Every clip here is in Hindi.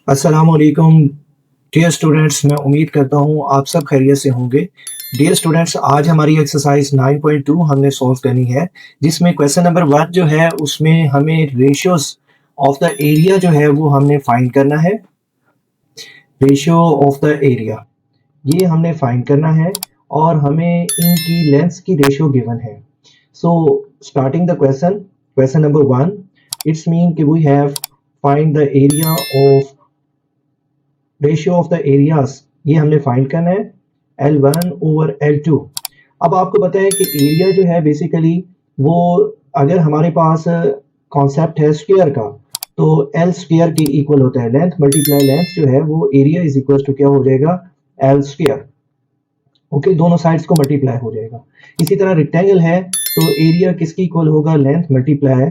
अस्सलामुअलैकुम डियर स्टूडेंट्स, मैं उम्मीद करता हूँ आप सब खैरियत से होंगे। डियर स्टूडेंट्स, आज हमारी एक्सरसाइज 9.2 हमने सॉल्व करनी है, जिसमें क्वेश्चन नंबर 1 जो है उसमें हमें रेशियोज ऑफ द एरिया जो है वो हमने फाइंड करना है। रेशियो ऑफ द एरिया ये हमने फाइंड करना है और हमें इनकी लेंथ्स की रेशियो गिवन है। So starting the question number 1, it's mean कि we have find the area of ratio of the areas, ये हमने फाइंड करना है L1 ओवर L2। अब आपको पता है कि एरिया जो है बेसिकली वो, अगर हमारे पास कॉन्सेप्ट है स्क्वायर का, तो L स्क्वायर के इक्वल होता है लेंथ मल्टीप्लाई लेंथ जो है वो एरिया इज इक्वल टू क्या हो जाएगा, L स्क्वायर। ओके, दोनों साइड्स को मल्टीप्लाई हो जाएगा। इसी तरह रेक्टेंगल है तो एरिया किसकी इक्वल होगा, लेंथ मल्टीप्लाई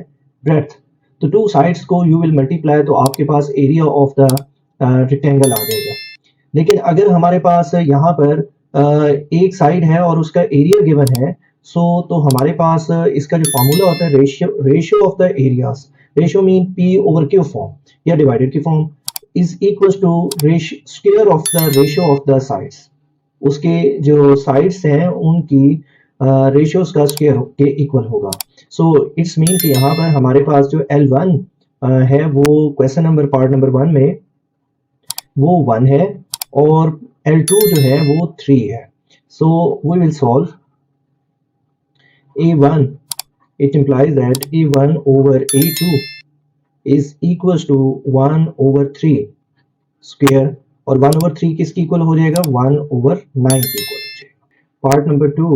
ब्रेड्थ। तो टू साइड्स को यू विल मल्टीप्लाई तो आपके पास एरिया ऑफ द रेक्टेंगल आ जाएगा। लेकिन अगर हमारे पास यहाँ पर एक साइड है और उसका एरिया गिवन है, तो हमारे पास इसका जो फॉर्मूला होता है ratio of the areas, ratio mean p over q form या डिवाइडेड की form, is equal to square of the ratio of the sides. उसके जो साइड्स हैं उनकी रेशियोज का स्क्वायर के इक्वल होगा। सो इट्स मीन कि यहाँ पर हमारे पास जो L1 है वो क्वेश्चन नंबर पार्ट नंबर 1 में वो 1 है और L2 जो है वो 3 है। So we will solve A1, it implies that A1 over A2 is equals to 1 over 3 square, और 1 over 3 किसकी इक्वल हो जाएगा, 1 over 9 की इक्वल हो जाएगा। Part number 2,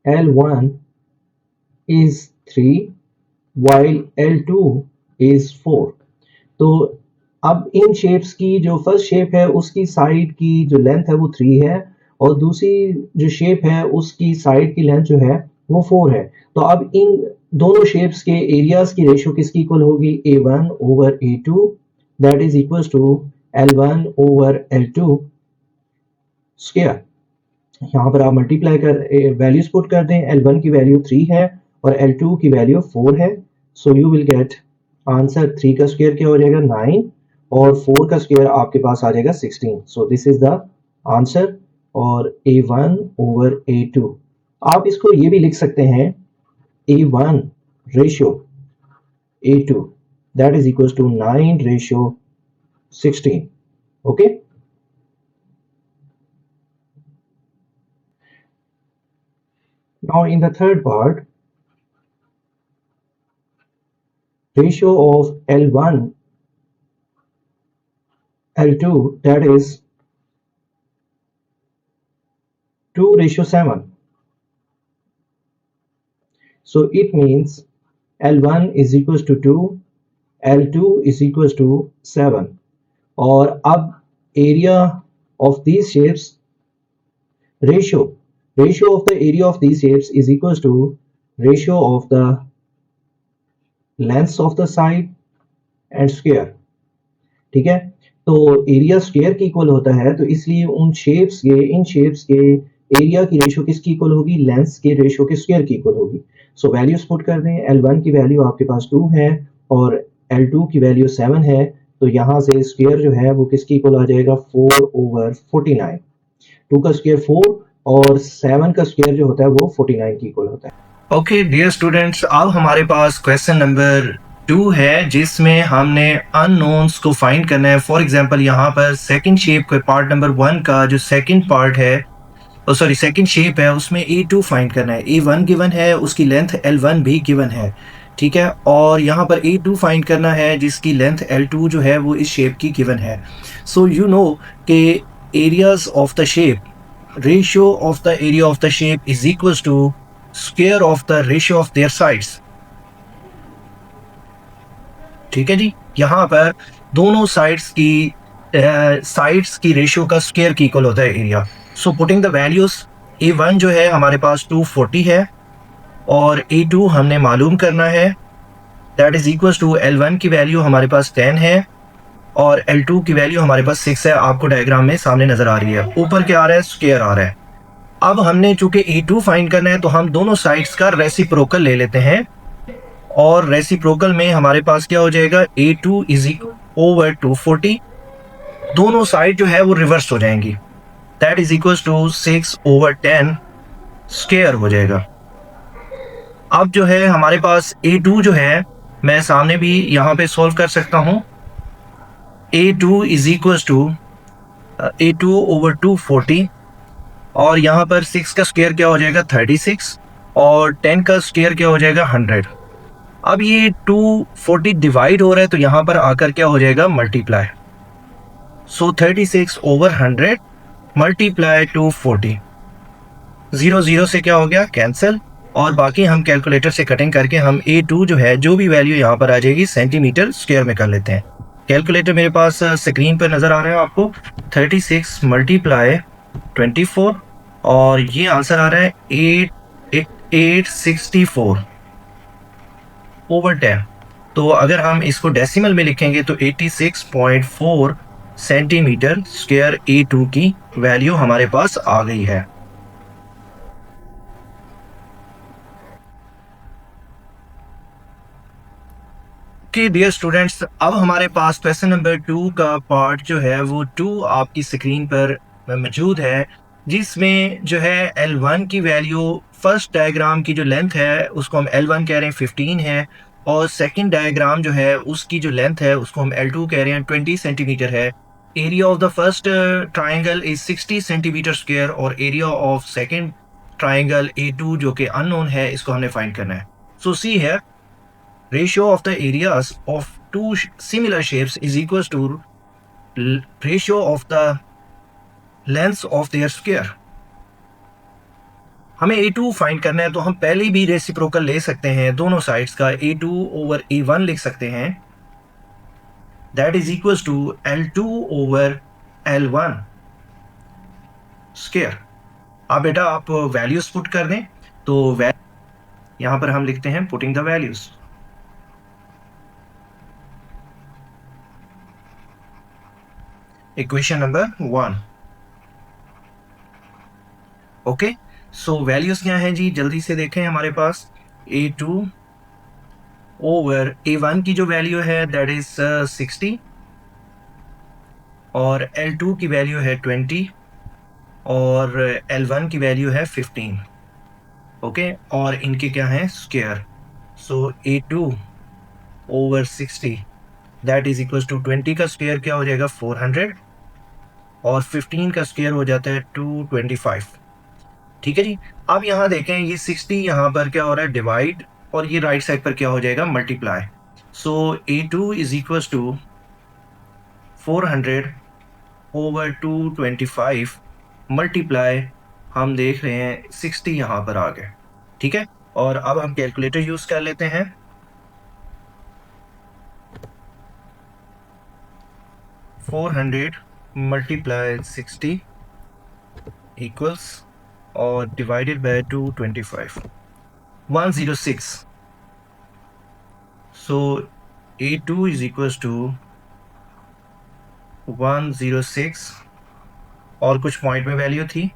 L1 is 3 while L2 is 4। तो अब इन शेप्स की जो फर्स्ट शेप है उसकी साइड की जो लेंथ है वो 3 है और दूसरी जो शेप है उसकी साइड की लेंथ जो है वो 4 है। तो अब इन दोनों शेप्स के एरियाज की रेशियो किसकी इक्वल होगी, A1 over A2, that is equal to L1 over L2 square. यहाँ पर आप मल्टीप्लाई कर वैल्यूज पुट कर दें, L1 की वैल्यू 3 है और L2 की वैल्यू 4 है। So you will get answer 3 का स्क्वायर क्या हो जाएगा, 9, और 4 का स्क्वायर आपके पास आ जाएगा 16। So this is the answer, और A1 ओवर A2। आप इसको ये भी लिख सकते हैं A1 ratio A2 that is equal to 9 ratio 16। Okay, now in the third part, ratio of L1 L2, that is 2:7. So it means L1 is equals to 2, L2 is equals to 7। और अब area of these shapes, ratio of the area of these shapes is equals to ratio of the lengths of the side and square। ठीक है, तो एरिया स्क्वायर की इक्वल होता है, तो इसलिए इन शेप्स के एरिया की रेशियो किसकी इक्वल होगी, लेंथ्स के रेशियो के स्क्वायर की इक्वल होगी। सो वैल्यूज पुट कर दें, L1 की वैल्यू आपके पास 2 है और L2 की वैल्यू 7 है, तो यहाँ से स्क्वायर जो है वो किसकी इक्वल आ जाएगा, 4 ओवर 49। 2 का स्क्वायर 4 और 7 का स्क्वायर जो होता है वो 49 की इक्वल होता है। ओके डियर स्टूडेंट्स, अब हमारे पास क्वेश्चन नंबर 2 है जिसमें हमने अननोन्स को फाइंड करना है। फॉर एग्जांपल यहाँ पर सेकंड शेप के पार्ट नंबर 1 का जो सेकंड पार्ट है, सेकंड शेप है, उसमें A2 फाइंड करना है। A1 गिवन है, उसकी लेंथ L1 भी गिवन है, ठीक है, और यहाँ पर A2 फाइंड करना है जिसकी लेंथ L2 जो है वो इस शेप की गिवन है। सो यू नो कि areas of the shape, ratio of the area of the shape is equals to square of the ratio of their sides. ठीक है जी, यहाँ पर दोनों साइड्स की रेशियो का स्क्वायर की इक्वल होता है area. So putting the values, A1 जो है हमारे पास 240 है और A2 हमने मालूम करना है, that is equals to L1 की वैल्यू हमारे पास 10 है और L2 की वैल्यू हमारे पास 6 है। आपको डायग्राम में सामने नजर आ रही है, ऊपर क्या आ रहा है, स्क्वायर आ रहा है। अब हमने चूंकि A2 फाइंड करना है तो हम दोनों साइड्स का रेसिप्रोकल ले लेते हैं और रेसिप्रोकल में हमारे पास क्या हो जाएगा, A2 इज ओवर 240, दोनों साइड जो है वो रिवर्स हो जाएंगी, that is equal to 6/10 square हो जाएगा। अब जो है हमारे पास A2 जो है, मैं सामने भी यहाँ पे सॉल्व कर सकता हूँ। A2 is equal to A2 over 240, और यहाँ पर 6 का स्क्वायर क्या हो जाएगा 36, और 10 का स्क्वायर क्या हो जाएगा 100। अब ये 240 डिवाइड हो रहा है तो यहाँ पर आकर क्या हो जाएगा मल्टीप्लाई, सो 36 ओवर 100 मल्टीप्लाई 240, 0 0 से क्या हो गया कैंसिल, और बाकी हम कैलकुलेटर से कटिंग करके हम A2 जो है जो भी वैल्यू यहाँ पर आ जाएगी सेंटीमीटर स्क्वायर में कर लेते हैं। कैलकुलेटर मेरे पास स्क्रीन पर नज़र आ रहा है आपको, 36 मल्टीप्लाई 24, और ये आंसर आ रहा है 864 ओवर 10। तो अगर हम इसको डेसिमल में लिखेंगे तो 86.4 सेंटीमीटर स्क्वायर A2 की वैल्यू हमारे पास आ गई है। ओके डियर स्टूडेंट्स, अब हमारे पास क्वेश्चन नंबर 2 का पार्ट जो है वो 2 आपकी स्क्रीन पर मौजूद है, जिसमें जो है L1 की वैल्यू, फर्स्ट डायग्राम की जो लेंथ है उसको हम L1 कह रहे हैं 15 है, और सेकंड डायग्राम जो है उसकी जो लेंथ है उसको हम L2 कह रहे हैं 20 सेंटीमीटर है। Area of the first triangle is 60 centimetre square, और area of second triangle A2 जो कि अननोन है, इसको हमने फाइंड करना है। सो सी है, ratio of the areas of two similar shapes is equals to ratio of the lengths of their square। हमें A2 फाइंड करना है तो हम पहले भी रेसिप्रोकल ले सकते हैं, दोनों साइड्स का A2 ओवर A1 लिख सकते हैं, that is equals to L2 over L1 square. अब बेटा आप वैल्यूज पुट कर दें, तो यहां पर हम लिखते हैं putting the values. Equation number 1। Okay, so values क्या हैं जी, जल्दी से देखें। हमारे पास A2 ओवर A1 की जो वैल्यू है दैट इज 60, और L2 की वैल्यू है 20, और L1 की वैल्यू है 15। ओके, और इनके क्या है square, so A2 over 60 that is equal to 20 का स्क्वायर क्या हो जाएगा 400, और 15 का स्क्वायर हो जाता है 225। ठीक है जी। अब यहाँ देखें, ये 60 यहाँ पर क्या हो रहा है डिवाइड, और ये राइट साइड पर क्या हो जाएगा multiply, so A2 is equal to 400 over 225 multiply, हम देख रहे हैं 60 यहाँ पर आ गए। ठीक है, और अब हम कैलकुलेटर यूज कर लेते हैं। फोर 400 मल्टीप्लाई 60 इक्वल्स और divided by 225, 106। So A2 is equals to 106, और कुछ पॉइंट में वैल्यू थी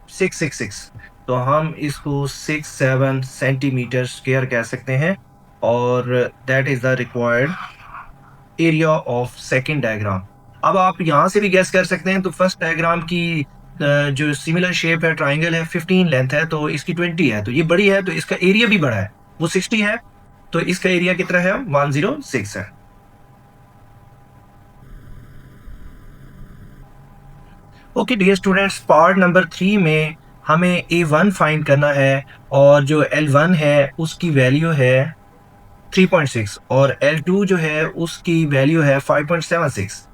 666, तो हम इसको 67 सेंटीमीटर स्क्वायर कह सकते हैं, और that is the required area of second diagram. अब आप यहाँ से भी गैस कर सकते हैं, तो फर्स्ट डायग्राम की जो सिमिलर शेप है ट्राइंगल है 15 लेंथ है, तो इसकी 20 है, तो ये बड़ी है, तो इसका एरिया भी बड़ा है, वो 60 है, तो इसका एरिया कितना है 106 है। Okay dear students, part number 3 में हमें A1 फाइंड करना है, और जो L1 है उसकी वैल्यू है 3.6, और L2 जो है उसकी वैल्यू है 5.76।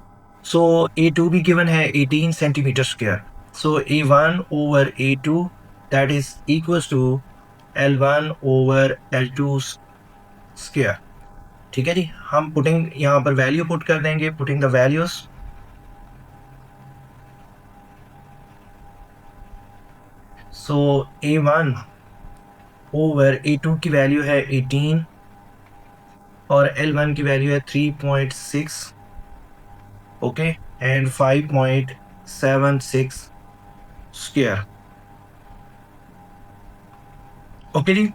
सो A2 भी गिवन है 18 centimetre square, so A1 over A2 that is equals to L1 over L2 square. ठीक है जी, हम पुटिंग यहाँ पर वैल्यू पुट कर देंगे, putting the values. So A1 over A2 की वैल्यू है 18, और L1 की वैल्यू है 3.6, ओके, एंड 5.76 स्क्वायर। ओके जी,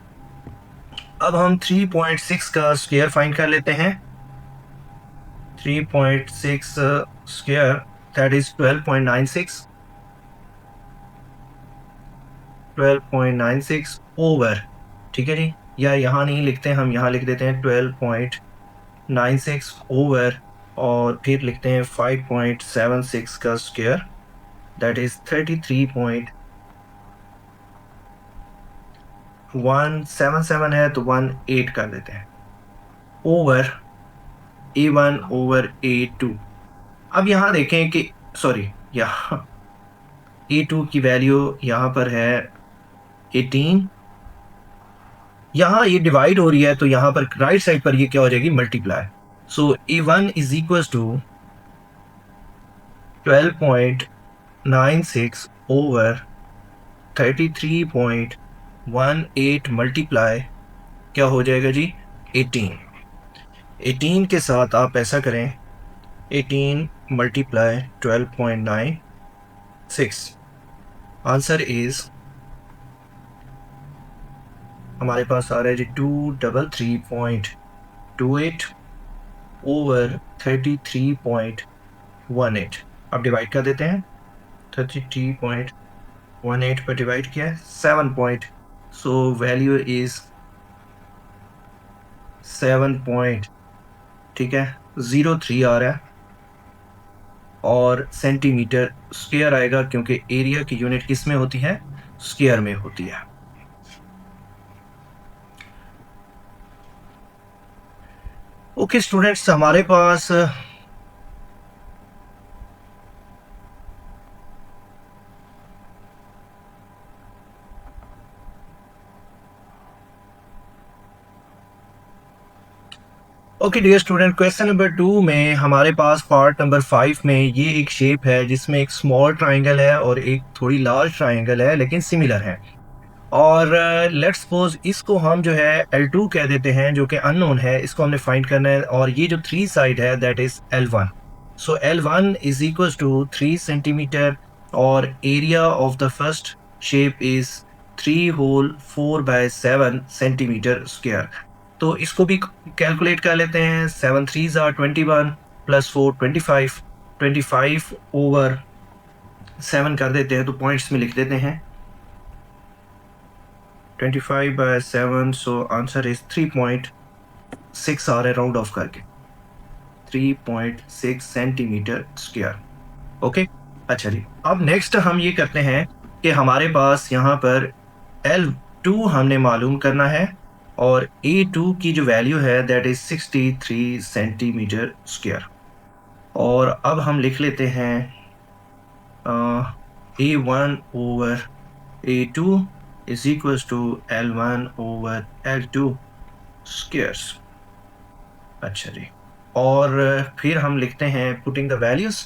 अब हम 3.6 का स्क्वायर फाइंड कर लेते हैं। 3.6 स्क्वायर दैट इज 12.96 ओवर, ठीक है जी, या यहाँ नहीं लिखते, हम यहाँ लिख देते हैं 12.96 ओवर, और फिर लिखते हैं 5.76 का स्क्वायर दैट इज 33.177 है तो 18 कर देते हैं ओवर A1 ओवर A2। अब यहाँ देखें कि सॉरी, यहाँ A2 की वैल्यू यहाँ पर है 18, यहाँ ये डिवाइड हो रही है तो यहाँ पर राइट साइड पर ये क्या हो जाएगी, multiply. So A1 is equal to 12.96 over 33.18 multiply क्या हो जाएगा जी, 18। 18 के साथ आप ऐसा करें, 18 मल्टीप्लाई 12.96, आंसर इज हमारे पास आ रहा है जी 233.28 ओवर 33.18। अब डिवाइड कर देते हैं, 33.18 पर डिवाइड किया है 7 point, so value is 7 point, ठीक है, 03 आ रहा है, और सेंटीमीटर स्क्वायर आएगा क्योंकि एरिया की यूनिट किस में होती है, स्क्वायर में होती है। ओके स्टूडेंट्स, हमारे पास okay dear student, question number 2 में हमारे पास पार्ट नंबर 5 में ये एक शेप है जिसमें एक स्मॉल ट्राइंगल है और एक थोड़ी लार्ज ट्राइंगल है लेकिन सिमिलर है, और लेट्स सपोज इसको हम जो है L2 कह देते हैं जो कि अननोन है, इसको हमने फाइंड करना है, और ये जो 3 साइड है that is L1। So L1 is equal to 3 centimetre, और area of the first shape is 3 whole 4/7 centimetre square. तो इसको भी कैलकुलेट कर लेते हैं, 7 3s are 21 प्लस 4 25, 25 ओवर 7 कर देते हैं, तो पॉइंट्स में लिख देते हैं 25/7, सो आंसर इज 3.6 आ रहा है राउंड ऑफ करके, 3.6 सेंटीमीटर स्क्वायर। ओके, अच्छा जी, अब नेक्स्ट हम ये करते हैं कि हमारे पास यहाँ पर L2 हमने मालूम करना है, और A2 की जो वैल्यू है दैट इज 63 सेंटीमीटर स्क्वायर, और अब हम लिख लेते हैं A1 over A2 is equal to L1 over L2 squares. अच्छा जी, और फिर हम लिखते हैं पुटिंग द वैल्यूज,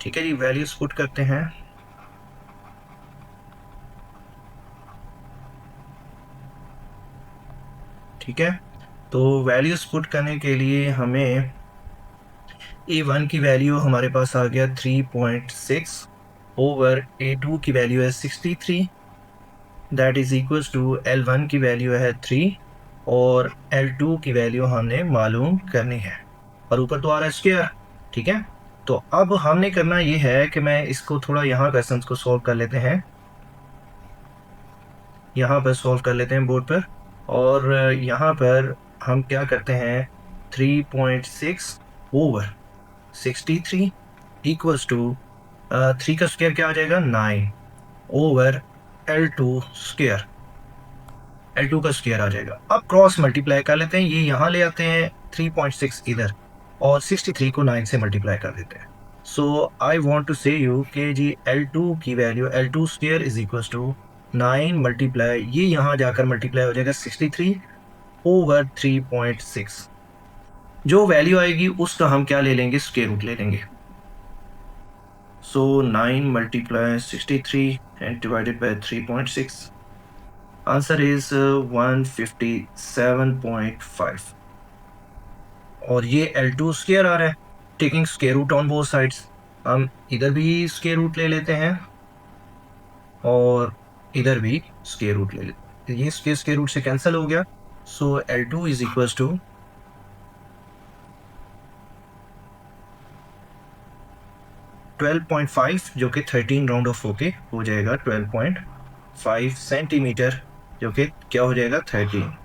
ठीक है जी, वैल्यूज पुट करते हैं। ठीक है, तो वैल्यूज पुट करने के लिए हमें A1 की वैल्यू हमारे पास आ गया 3.6 ओवर A2 की वैल्यू है 63, that is equal to L1 की वैल्यू है 3 और L2 की वैल्यू हमने मालूम करनी है, और ऊपर तो आ रहा है स्क्वायर। ठीक है, तो अब हमने करना ये है कि मैं इसको थोड़ा यहाँ क्वेश्चन को सॉल्व कर लेते हैं, यहाँ पर सॉल्व कर लेते हैं बोर्ड पर, और यहाँ पर हम क्या करते हैं 3.6 ओवर 63 इक्वल्स टू 3 का स्क्वायर क्या आ जाएगा 9 ओवर L2 स्क्वायर, L2 का स्क्वायर आ जाएगा। अब क्रॉस मल्टीप्लाई कर लेते हैं, ये यहाँ ले आते हैं 3.6 इधर, और 63 को 9 से मल्टीप्लाई कर देते हैं। So I want to say you कि जी L2 की value L2 square is equal to 9 multiply, ये यहाँ जाकर मल्टीप्लाई हो जाएगा 63 ओवर 3.6, जो वैल्यू आएगी उसका हम क्या ले लेंगे, स्क्वायर रूट ले लेंगे। So 9 multiply 63 and divided by 3.6, answer is 157.5, और ये L2 स्क्वायर आ रहा है, taking square root on both sides. हम इधर भी स्क्वायर रूट ले लेते हैं और इधर भी स्क्वायर रूट ले लेते हैं, ये स्क्वायर रूट से कैंसिल हो गया, सो L2 इज इक्वल्स टू 12.5 जो कि 13 राउंड ऑफ होके हो जाएगा 12.5 सेंटीमीटर, जो कि क्या हो जाएगा 13।